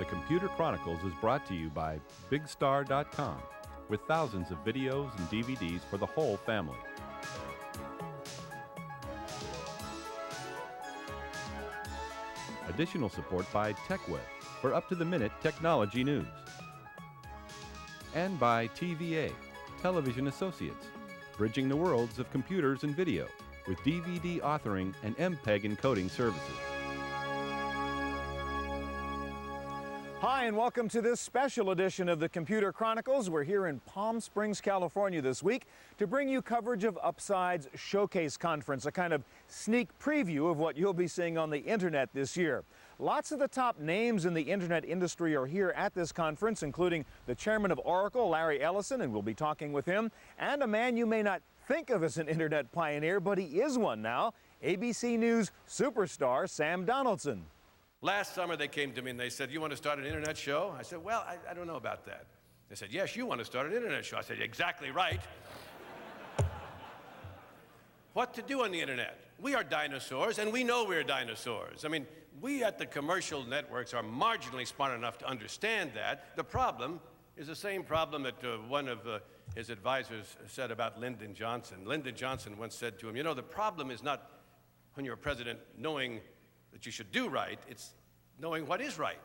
The Computer Chronicles is brought to you by BigStar.com, with thousands of videos and DVDs for the whole family. Additional support by TechWeb for up-to-the-minute technology news. And by TVA, Television Associates, bridging the worlds of computers and video with DVD authoring and MPEG encoding services. Hi, and welcome to this special edition of the Computer Chronicles. We're here in Palm Springs, California this week to bring you coverage of Upside's Showcase Conference, a kind of sneak preview of what you'll be seeing on the internet this year. Lots of the top names in the internet industry are here at this conference, including the chairman of Oracle, Larry Ellison, and we'll be talking with him, and a man you may not think of as an internet pioneer, but he is one now, ABC News superstar Sam Donaldson. Last summer they came to me and they said, "You want to start an internet show?" I said, "Well, I don't know about that." They said, "Yes, you want to start an internet show." I said, "Exactly right." What to do on the internet? We are dinosaurs, and we know we're dinosaurs. I mean, we at the commercial networks are marginally smart enough to understand that. The problem is the same problem that one of his advisors said about Lyndon Johnson. Lyndon Johnson once said to him, "You know, the problem is not when you're president knowing that you should do right, it's knowing what is right."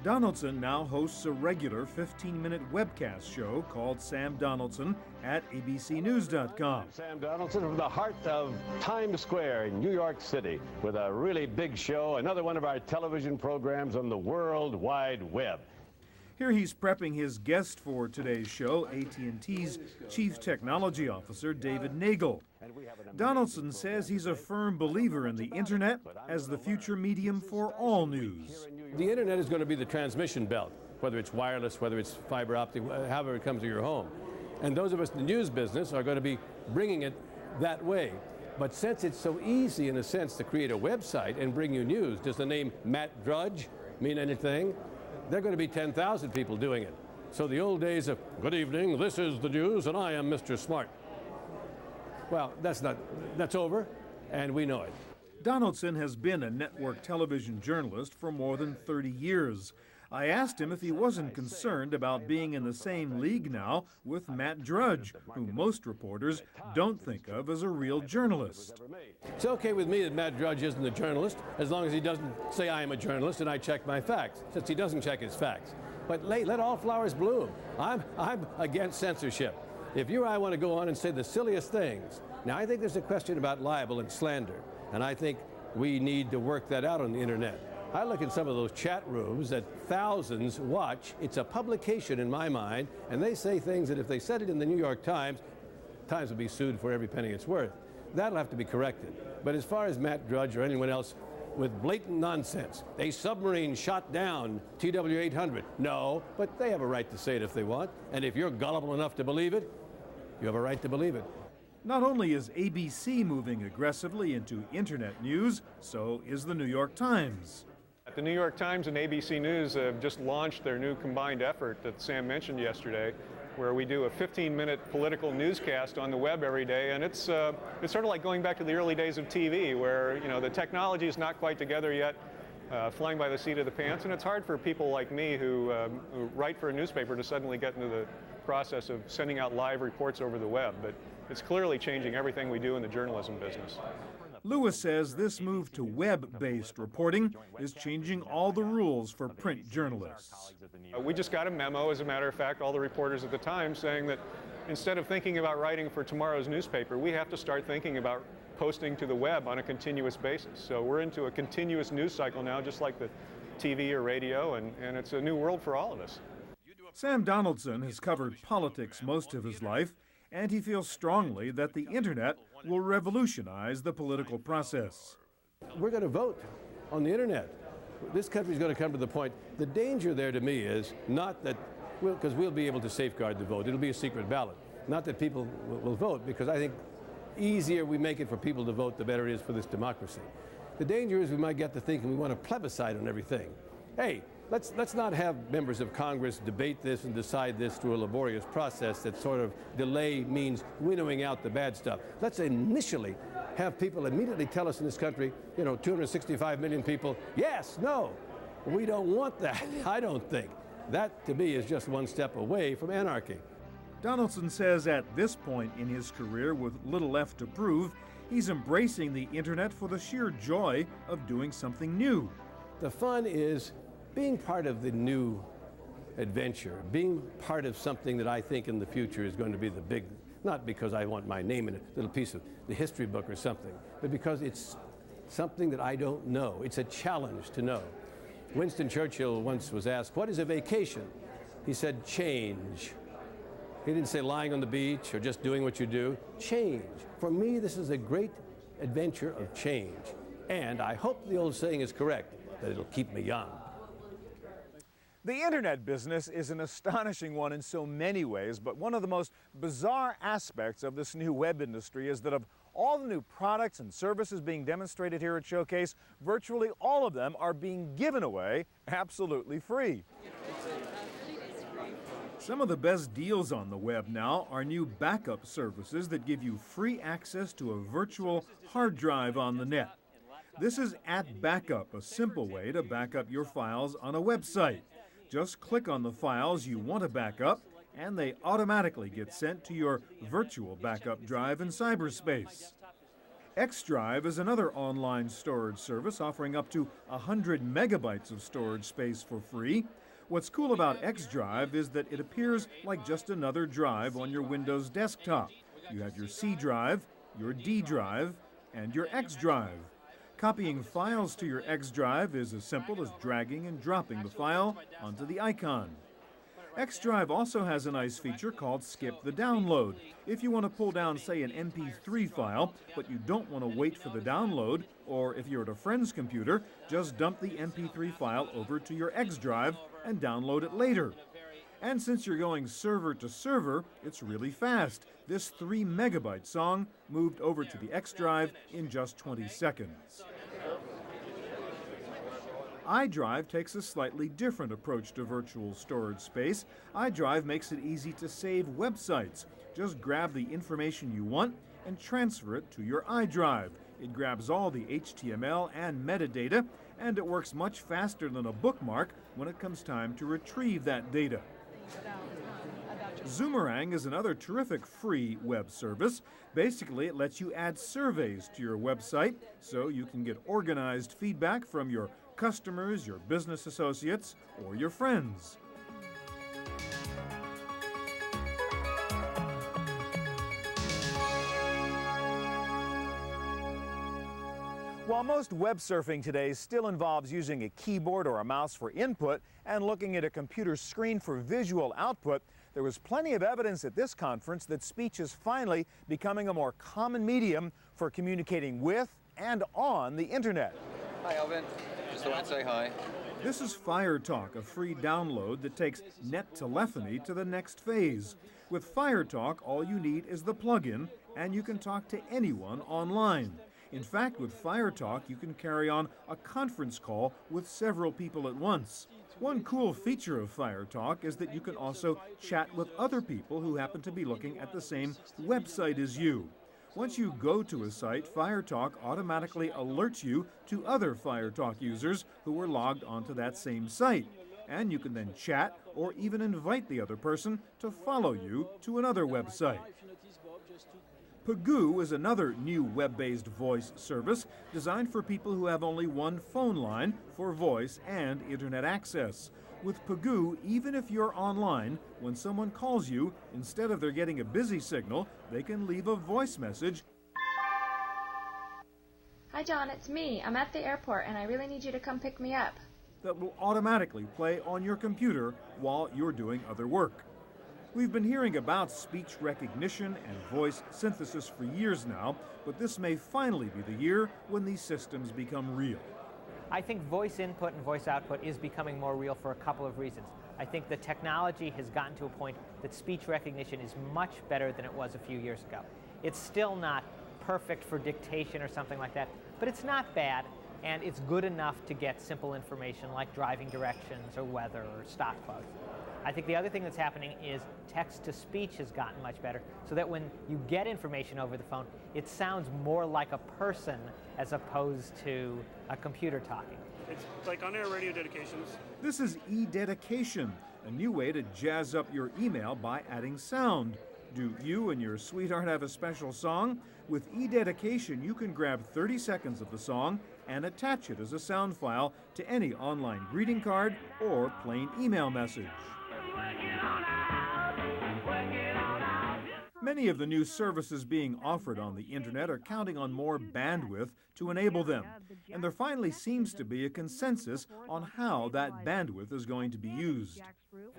Donaldson now hosts a regular 15-minute webcast show called Sam Donaldson at abcnews.com. Sam Donaldson from the heart of Times Square in New York City with a really big show, another one of our television programs on the World Wide Web. Here he's prepping his guest for today's show, AT&T's Chief Technology Officer, David Nagel. Donaldson says he's a firm believer in the internet as the future medium for all news. The internet is going to be the transmission belt, whether it's wireless, whether it's fiber optic, however it comes to your home. And those of us in the news business are going to be bringing it that way. But since it's so easy, in a sense, to create a website and bring you news, does the name Matt Drudge mean anything? There are going to be 10,000 people doing it. So the old days of, "Good evening, this is the news, and I am Mr. Smart." Well, that's over, and we know it. Donaldson has been a network television journalist for more than 30 years. I asked him if he wasn't concerned about being in the same league now with Matt Drudge, who most reporters don't think of as a real journalist. It's okay with me that Matt Drudge isn't a journalist, as long as he doesn't say I am a journalist and I check my facts, since he doesn't check his facts. But let all flowers bloom. I'm against censorship. If you or I want to go on and say the silliest things, now I think there's a question about libel and slander, and I think we need to work that out on the internet. I look at some of those chat rooms that thousands watch. It's a publication in my mind, and they say things that if they said it in the New York Times would be sued for every penny it's worth. That'll have to be corrected. But as far as Matt Drudge or anyone else with blatant nonsense, a submarine shot down TW-800. No, but they have a right to say it if they want. And if you're gullible enough to believe it, you have a right to believe it. Not only is ABC moving aggressively into internet news, so is the New York Times. The New York Times and ABC News have just launched their new combined effort that Sam mentioned yesterday, where we do a 15-minute political newscast on the web every day, and it's sort of like going back to the early days of TV, where the technology is not quite together yet, flying by the seat of the pants, and it's hard for people like me who write for a newspaper to suddenly get into the process of sending out live reports over the web. But it's clearly changing everything we do in the journalism business. Lewis says this move to web-based reporting is changing all the rules for print journalists. We just got a memo, as a matter of fact, all the reporters at the time, saying that instead of thinking about writing for tomorrow's newspaper, we have to start thinking about posting to the web on a continuous basis. So we're into a continuous news cycle now, just like the TV or radio, and it's a new world for all of us. Sam Donaldson has covered politics most of his life, and he feels strongly that the internet will revolutionize the political process. We're going to vote on the internet. This country's going to come to the point. The danger there to me is not that, because we'll be able to safeguard the vote. It'll be a secret ballot. Not that people will vote, because I think easier we make it for people to vote, the better it is for this democracy. The danger is we might get to thinking we want a plebiscite on everything. Hey, let's not have members of Congress debate this and decide this through a laborious process that sort of delay means winnowing out the bad stuff. Let's initially have people immediately tell us in this country, 265 million people, yes, no. We don't want that, I don't think. That, to me, is just one step away from anarchy. Donaldson says at this point in his career, with little left to prove, he's embracing the internet for the sheer joy of doing something new. The fun is being part of the new adventure, being part of something that I think in the future is going to be the big, not because I want my name in a little piece of the history book or something, but because it's something that I don't know. It's a challenge to know. Winston Churchill once was asked, "What is a vacation?" He said, "Change." He didn't say lying on the beach or just doing what you do. Change. For me, this is a great adventure of change. And I hope the old saying is correct, that it'll keep me young. The internet business is an astonishing one in so many ways, but one of the most bizarre aspects of this new web industry is that of all the new products and services being demonstrated here at Showcase, virtually all of them are being given away absolutely free. Some of the best deals on the web now are new backup services that give you free access to a virtual hard drive on the net. This is @Backup, a simple way to back up your files on a website. Just click on the files you want to back up, and they automatically get sent to your virtual backup drive in cyberspace. X-Drive is another online storage service offering up to 100 megabytes of storage space for free. What's cool about X-Drive is that it appears like just another drive on your Windows desktop. You have your C drive, your D drive, and your X drive. Copying files to your X drive is as simple as dragging and dropping the file onto the icon. X-Drive also has a nice feature called Skip the Download. If you want to pull down, say, an MP3 file, but you don't want to wait for the download, or if you're at a friend's computer, just dump the MP3 file over to your X-Drive and download it later. And since you're going server to server, it's really fast. This 3 megabyte song moved over to the X-Drive in just 20 seconds. iDrive takes a slightly different approach to virtual storage space. iDrive makes it easy to save websites. Just grab the information you want and transfer it to your iDrive. It grabs all the HTML and metadata, and it works much faster than a bookmark when it comes time to retrieve that data. Zoomerang is another terrific free web service. Basically, it lets you add surveys to your website so you can get organized feedback from your customers, your business associates, or your friends. While most web surfing today still involves using a keyboard or a mouse for input and looking at a computer screen for visual output, there was plenty of evidence at this conference that speech is finally becoming a more common medium for communicating with and on the internet. Hi, Alvin. Just thought I'd say hi. This is Fire Talk, a free download that takes net telephony to the next phase. With Fire Talk, all you need is the plug-in, and you can talk to anyone online. In fact, with Fire Talk, you can carry on a conference call with several people at once. One cool feature of Fire Talk is that you can also chat with other people who happen to be looking at the same website as you. Once you go to a site, Fire Talk automatically alerts you to other Fire Talk users who are logged onto that same site. And you can then chat or even invite the other person to follow you to another website. Pagoo is another new web-based voice service designed for people who have only one phone line for voice and internet access. With Pagoo, even if you're online, when someone calls you, instead of their getting a busy signal, they can leave a voice message. Hi John, it's me. I'm at the airport and I really need you to come pick me up. That will automatically play on your computer while you're doing other work. We've been hearing about speech recognition and voice synthesis for years now, but this may finally be the year when these systems become real. I think voice input and voice output is becoming more real for a couple of reasons. I think the technology has gotten to a point that speech recognition is much better than it was a few years ago. It's still not perfect for dictation or something like that, but it's not bad, and it's good enough to get simple information like driving directions or weather or stock quotes. I think the other thing that's happening is text-to-speech has gotten much better, so that when you get information over the phone, it sounds more like a person as opposed to a computer talking. It's like on-air radio dedications. This is e-dedication, a new way to jazz up your email by adding sound. Do you and your sweetheart have a special song? With e-dedication, you can grab 30 seconds of the song and attach it as a sound file to any online greeting card or plain email message. Many of the new services being offered on the internet are counting on more bandwidth to enable them, and there finally seems to be a consensus on how that bandwidth is going to be used.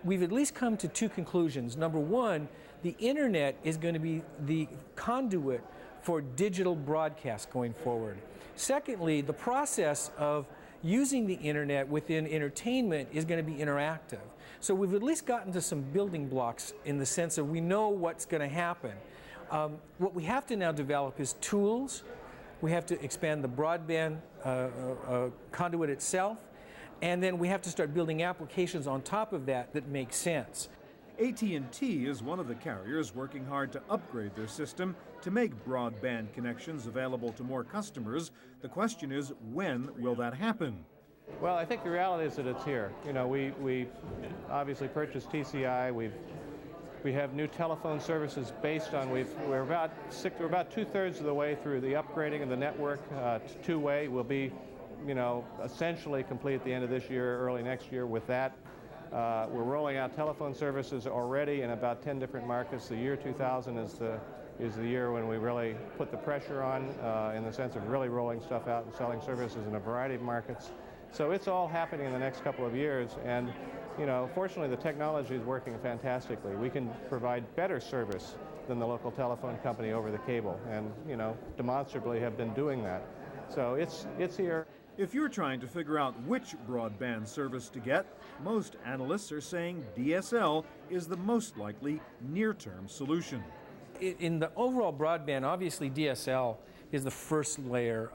We've at least come to two conclusions. Number one, the internet is going to be the conduit for digital broadcast going forward. Secondly, the process of using the internet within entertainment is going to be interactive. So we've at least gotten to some building blocks in the sense of we know what's going to happen. What we have to now develop is tools. We have to expand the broadband conduit itself, and then we have to start building applications on top of that that make sense. AT&T is one of the carriers working hard to upgrade their system to make broadband connections available to more customers. The question is, when will that happen? Well, I think the reality is that it's here. You know, we obviously purchased TCI. We have new telephone services based on. We're about 2/3 of the way through the upgrading of the network to two-way. We'll be, you know, essentially complete at the end of this year, early next year with that. We're rolling out telephone services already in about 10 different markets. The year 2000 is the year when we really put the pressure on in the sense of really rolling stuff out and selling services in a variety of markets. So it's all happening in the next couple of years, and you know, fortunately the technology is working fantastically. We can provide better service than the local telephone company over the cable, and you know, demonstrably have been doing that. So it's here. If you're trying to figure out which broadband service to get, most analysts are saying DSL is the most likely near-term solution. In the overall broadband, obviously DSL is the first layer.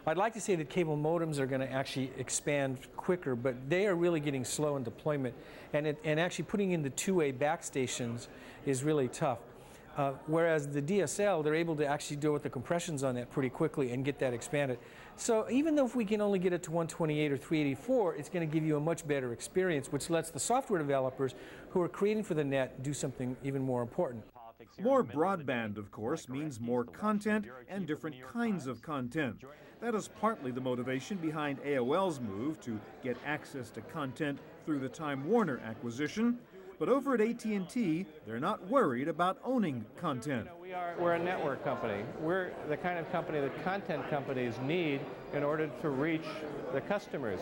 I'd like to say that cable modems are going to actually expand quicker, but they are really getting slow in deployment, and actually putting in the two-way backstations is really tough. Whereas the DSL, they're able to actually deal with the compressions on that pretty quickly and get that expanded. So even though if we can only get it to 128 or 384, it's going to give you a much better experience, which lets the software developers who are creating for the net do something even more important. More broadband, of course, means more content and different kinds of content. That is partly the motivation behind AOL's move to get access to content through the Time Warner acquisition. But over at AT&T, they're not worried about owning content. We're a network company. We're the kind of company that content companies need in order to reach the customers.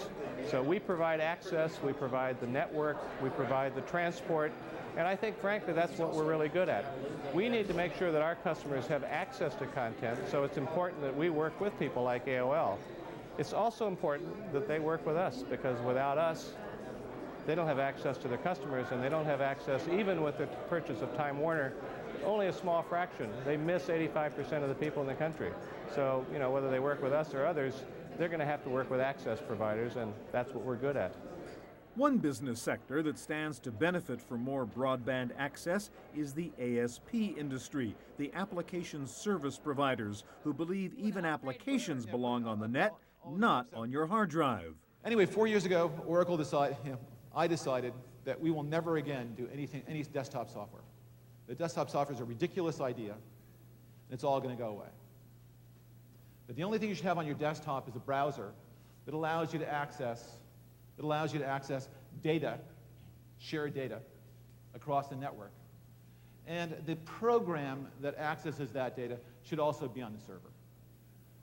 So we provide access, we provide the network, we provide the transport, and I think, frankly, that's what we're really good at. We need to make sure that our customers have access to content, so it's important that we work with people like AOL. It's also important that they work with us, because without us, they don't have access to their customers, and they don't have access, even with the purchase of Time Warner, only a small fraction. They miss 85% of the people in the country. So, you know, whether they work with us or others, they're going to have to work with access providers, and that's what we're good at. One business sector that stands to benefit from more broadband access is the ASP industry, the application service providers, who believe even applications belong on the net, not on your hard drive. Anyway, 4 years ago, Oracle decided, I decided that we will never again do any desktop software. The desktop software is a ridiculous idea, and it's all going to go away. But the only thing you should have on your desktop is a browser that allows you to access data, shared data, across the network. And the program that accesses that data should also be on the server.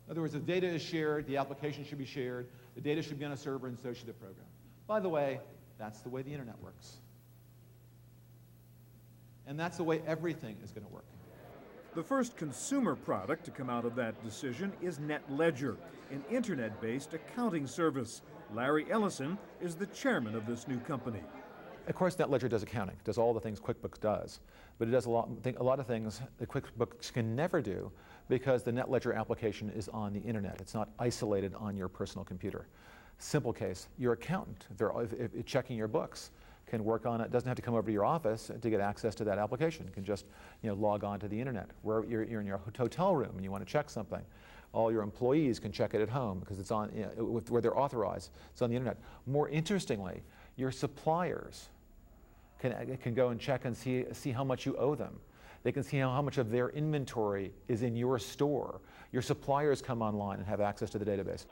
In other words, the data is shared, the application should be shared, the data should be on a server, and so should the program. By the way, that's the way the internet works. And that's the way everything is going to work. The first consumer product to come out of that decision is NetLedger, an internet-based accounting service. Larry Ellison is the chairman of this new company. Of course, NetLedger does accounting, does all the things QuickBooks does, but it does a lot of things that QuickBooks can never do because the NetLedger application is on the internet. It's not isolated on your personal computer. Simple case, your accountant, if checking your books, can work on it, doesn't have to come over to your office to get access to that application. Can just log on to the internet. Where you're in your hotel room and you want to check something, all your employees can check it at home because it's on where they're authorized. It's on the internet. More interestingly, your suppliers can go and check and see how much you owe them. They can see how much of their inventory is in your store. Your suppliers come online and have access to the database.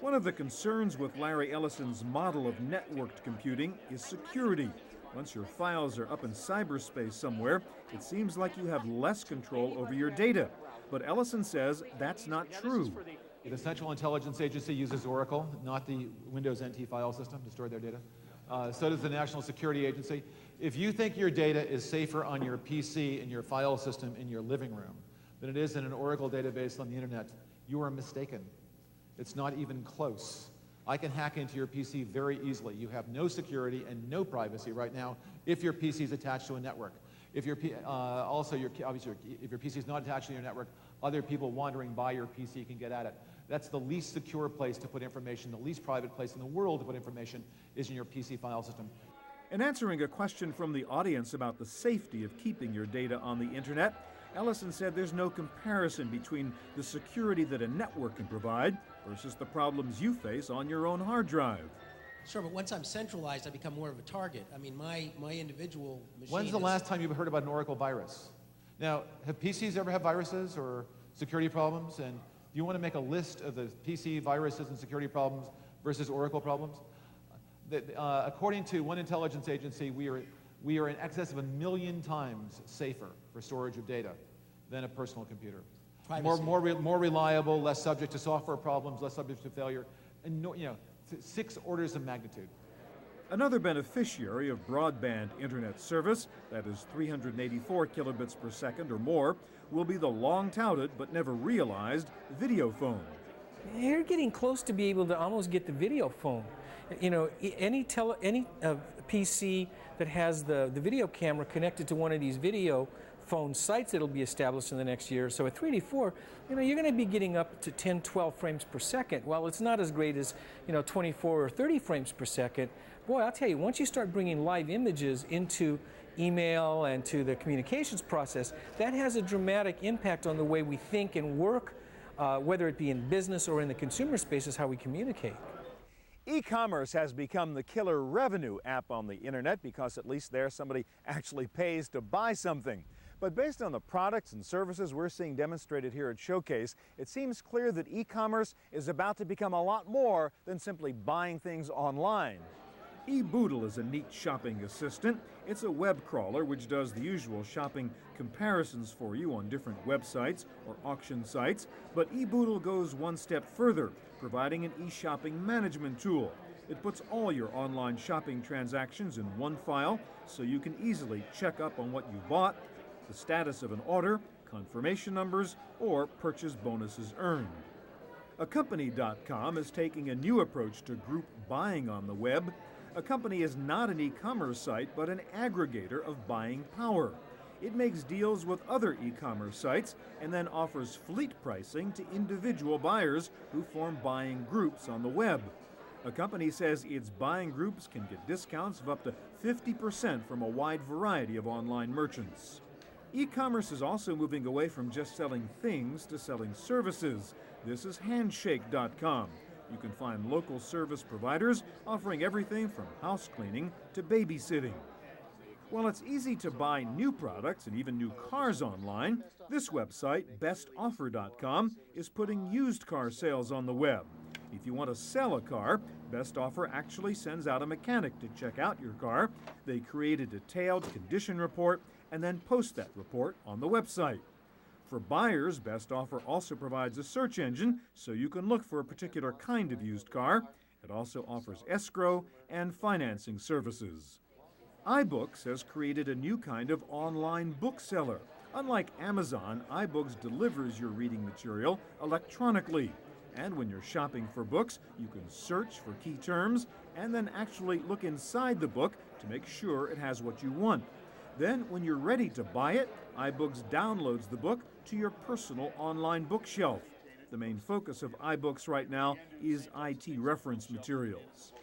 One of the concerns with Larry Ellison's model of networked computing is security. Once your files are up in cyberspace somewhere, it seems like you have less control over your data. But Ellison says that's not true. The Central Intelligence Agency uses Oracle, not the Windows NT file system to store their data. So does the National Security Agency. If you think your data is safer on your PC and your file system in your living room than it is in an Oracle database on the internet, you are mistaken. It's not even close. I can hack into your PC very easily. You have no security and no privacy right now if your PC is attached to a network. If your obviously, if your PC is not attached to your network, other people wandering by your PC can get at it. That's the least secure place to put information, the least private place in the world to put information is in your PC file system. In answering a question from the audience about the safety of keeping your data on the internet, Ellison said there's no comparison between the security that a network can provide versus the problems you face on your own hard drive. Sure, but once I'm centralized, I become more of a target. I mean, my individual machine. When's the last time you heard about an Oracle virus? Now, have PCs ever had viruses or security problems? And do you want to make a list of the PC viruses and security problems versus Oracle problems? According to one intelligence agency, we are in excess of 1 million times safer for storage of data than a personal computer. More reliable, less subject to software problems, less subject to failure, and 6 orders of magnitude. Another beneficiary of broadband internet service, that is 384 kilobits per second or more, will be the long-touted but never realized video phone. You're getting close to be able to almost get the video phone. Any PC that has the video camera connected to one of these video phone sites that'll be established in the next year. So at 384, you're going to be getting up to 10, 12 frames per second. While it's not as great as 24 or 30 frames per second, boy, I'll tell you, once you start bringing live images into email and to the communications process, that has a dramatic impact on the way we think and work, whether it be in business or in the consumer spaces, how we communicate. E-commerce has become the killer revenue app on the internet because at least there somebody actually pays to buy something. But based on the products and services we're seeing demonstrated here at Showcase, it seems clear that e-commerce is about to become a lot more than simply buying things online. eBoodle is a neat shopping assistant. It's a web crawler which does the usual shopping comparisons for you on different websites or auction sites, but eBoodle goes one step further, providing an e-shopping management tool. It puts all your online shopping transactions in one file so you can easily check up on what you bought, the status of an order, confirmation numbers, or purchase bonuses earned. Accompany.com is taking a new approach to group buying on the web. Accompany is not an e-commerce site, but an aggregator of buying power. It makes deals with other e-commerce sites and then offers fleet pricing to individual buyers who form buying groups on the web. Accompany says its buying groups can get discounts of up to 50% from a wide variety of online merchants. E-commerce is also moving away from just selling things to selling services. This is Handshake.com. You can find local service providers offering everything from house cleaning to babysitting. While it's easy to buy new products and even new cars online, this website, BestOffer.com, is putting used car sales on the web. If you want to sell a car, Best Offer actually sends out a mechanic to check out your car. They create a detailed condition report and then post that report on the website. For buyers, Best Offer also provides a search engine so you can look for a particular kind of used car. It also offers escrow and financing services. iBooks has created a new kind of online bookseller. Unlike Amazon, iBooks delivers your reading material electronically. And when you're shopping for books, you can search for key terms and then actually look inside the book to make sure it has what you want. Then, when you're ready to buy it, iBooks downloads the book to your personal online bookshelf. The main focus of iBooks right now is IT reference materials.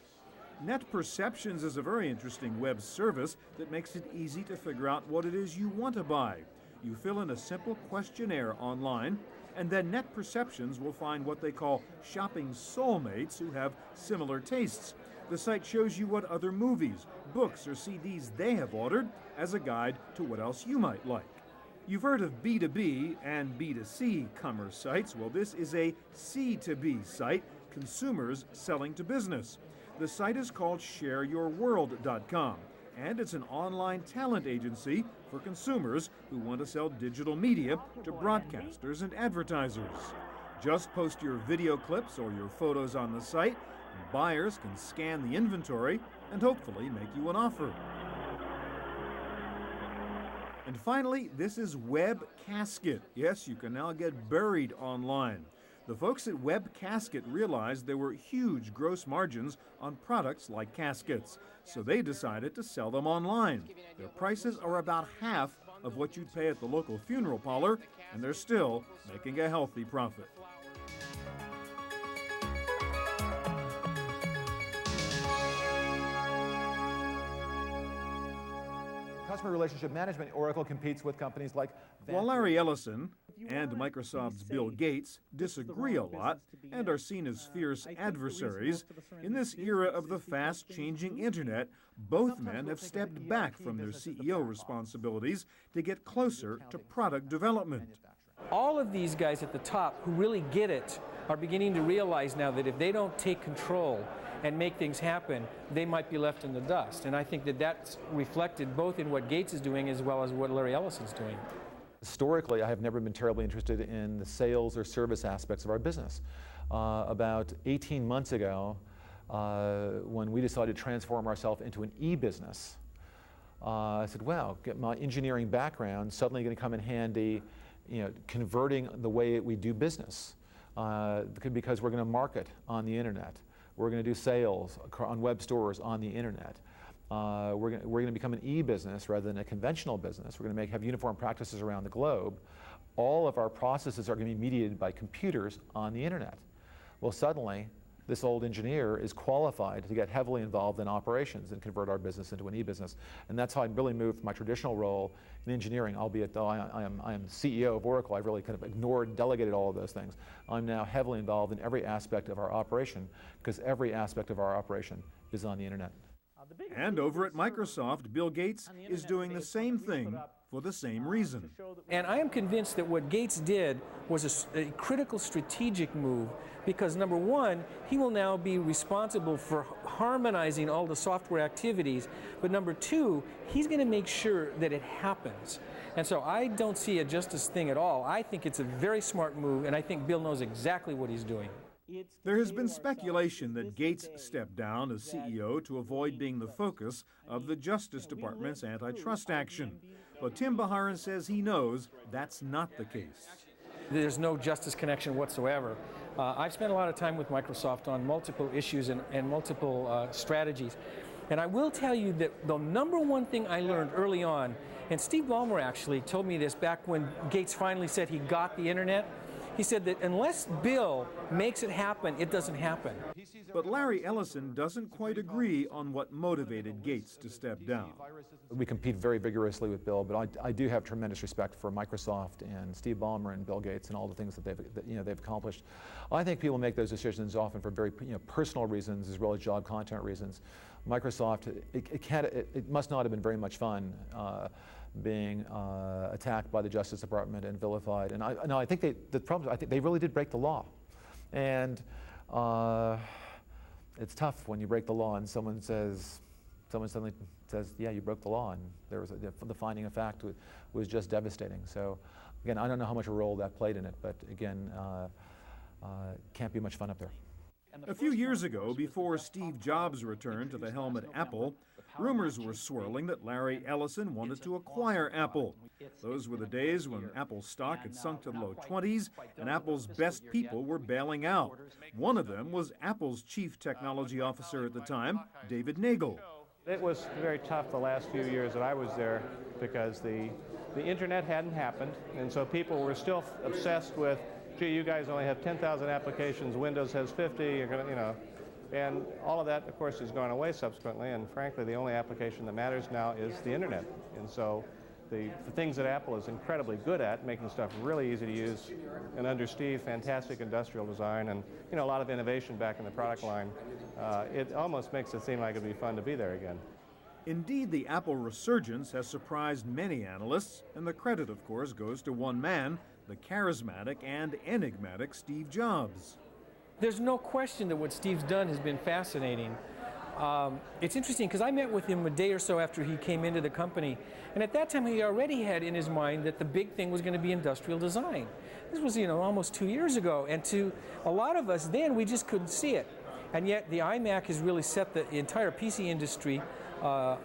Net Perceptions is a very interesting web service that makes it easy to figure out what it is you want to buy. You fill in a simple questionnaire online, and then Net Perceptions will find what they call shopping soulmates who have similar tastes. The site shows you what other movies, books, or CDs they have ordered as a guide to what else you might like. You've heard of B2B and B2C commerce sites. Well, this is a C2B site, consumers selling to business. The site is called ShareYourWorld.com, and it's an online talent agency for consumers who want to sell digital media to broadcasters and advertisers. Just post your video clips or your photos on the site, and buyers can scan the inventory and hopefully make you an offer. And finally, this is Web Casket. Yes, you can now get buried online. The folks at Web Casket realized there were huge gross margins on products like caskets, so they decided to sell them online. Their prices are about half of what you'd pay at the local funeral parlor, and they're still making a healthy profit. Customer relationship management, Oracle competes with companies like While Larry Ellison and Microsoft's Bill Gates disagree a lot and are seen as fierce adversaries, in this era of the fast-changing internet, both men have stepped back from their CEO responsibilities to get closer to product development. All of these guys at the top who really get it are beginning to realize now that if they don't take control and make things happen, they might be left in the dust. And I think that that's reflected both in what Gates is doing as well as what Larry Ellison's doing. Historically, I have never been terribly interested in the sales or service aspects of our business. About 18 months ago, when we decided to transform ourselves into an e-business, I said, well, get my engineering background suddenly going to come in handy, converting the way we do business, because we're going to market on the internet. We're going to do sales on web stores on the internet. We're going to become an e-business rather than a conventional business. We're going to have uniform practices around the globe. All of our processes are going to be mediated by computers on the internet. Well, suddenly, this old engineer is qualified to get heavily involved in operations and convert our business into an e-business. And that's how I really moved from my traditional role in engineering, albeit though I am CEO of Oracle, I've really kind of ignored and delegated all of those things. I'm now heavily involved in every aspect of our operation because every aspect of our operation is on the internet. And over at Microsoft, Bill Gates is doing the same thing for the same reason. And I am convinced that what Gates did was a critical strategic move because, number one, he will now be responsible for harmonizing all the software activities, but number two, he's going to make sure that it happens. And so I don't see a justice thing at all. I think it's a very smart move, and I think Bill knows exactly what he's doing. There has been speculation that Gates stepped down as CEO to avoid being the focus of the Justice Department's antitrust action. But Tim Baharan says he knows that's not the case. There's no justice connection whatsoever. I've spent a lot of time with Microsoft on multiple issues and multiple strategies. And I will tell you that the number one thing I learned early on, and Steve Ballmer actually told me this back when Gates finally said he got the internet, he said that unless Bill makes it happen, it doesn't happen. But Larry Ellison doesn't quite agree on what motivated Gates to step down. We compete very vigorously with Bill, but I do have tremendous respect for Microsoft and Steve Ballmer and Bill Gates and all the things that they've accomplished. I think people make those decisions often for very personal reasons as well as job content reasons. Microsoft, it must not have been very much fun being attacked by the Justice Department and vilified. And I think they really did break the law. And it's tough when you break the law and someone suddenly says, yeah, you broke the law, and the finding of fact was just devastating. So again, I don't know how much a role that played in it, but again, can't be much fun up there. A few years ago, before Steve Jobs returned to the helm at Apple, rumors were swirling that Larry Ellison wanted to acquire Apple. Those were the days when Apple's stock had sunk to the low 20s and Apple's best people were bailing out. One of them was Apple's chief technology officer at the time, David Nagel. It was very tough the last few years that I was there because the internet hadn't happened, and so people were still obsessed with, gee, you guys only have 10,000 applications, Windows has 50, you're going to, And all of that, of course, has gone away subsequently, and frankly, the only application that matters now is the internet. And so the things that Apple is incredibly good at, making stuff really easy to use, and under Steve, fantastic industrial design, and a lot of innovation back in the product line, it almost makes it seem like it'd be fun to be there again. Indeed, the Apple resurgence has surprised many analysts, and the credit, of course, goes to one man, the charismatic and enigmatic Steve Jobs. There's no question that what Steve's done has been fascinating. It's interesting because I met with him a day or so after he came into the company, and at that time he already had in his mind that the big thing was going to be industrial design. This was, almost 2 years ago, and to a lot of us then, we just couldn't see it. And yet the iMac has really set the entire PC industry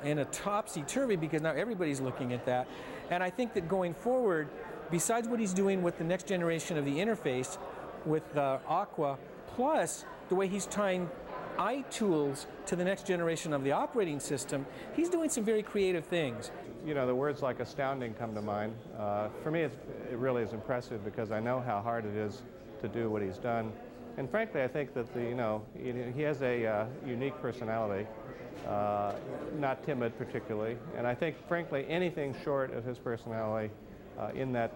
in a topsy-turvy because now everybody's looking at that. And I think that going forward, besides what he's doing with the next generation of the interface with Aqua, plus the way he's tying iTools to the next generation of the operating system, he's doing some very creative things. The words like astounding come to mind. For me, it really is impressive because I know how hard it is to do what he's done. And frankly, I think that he has a unique personality, not timid particularly. And I think, frankly, anything short of his personality in that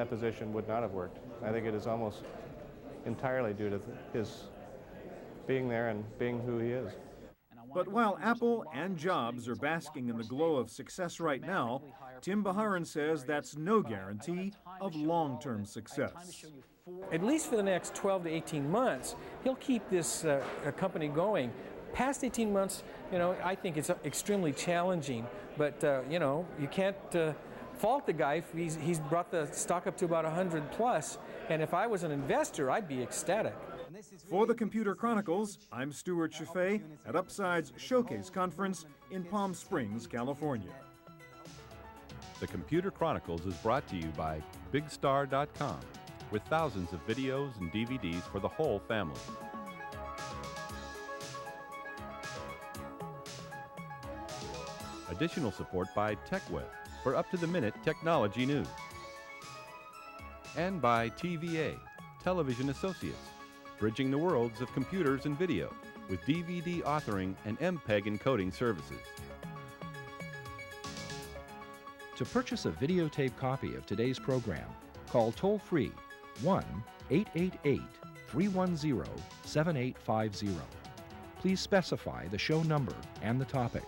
position would not have worked. I think it is almost entirely due to his being there and being who he is. But while Apple and Jobs are basking in the glow of success right now, Tim Baharan says that's no guarantee of long-term success. At least for the next 12 to 18 months, he'll keep this company going. Past 18 months, I think it's extremely challenging, but, you can't fault the guy. He's brought the stock up to about 100 plus, and if I was an investor, I'd be ecstatic. For the Computer Chronicles, I'm Stewart Cheifet at Upside's Showcase Conference in Palm Springs, California. The Computer Chronicles is brought to you by BigStar.com, with thousands of videos and DVDs for the whole family. Additional support by TechWeb for up-to-the-minute technology news. And by TVA, Television Associates, bridging the worlds of computers and video with DVD authoring and MPEG encoding services. To purchase a videotape copy of today's program, call toll-free 1-888-310-7850. Please specify the show number and the topic.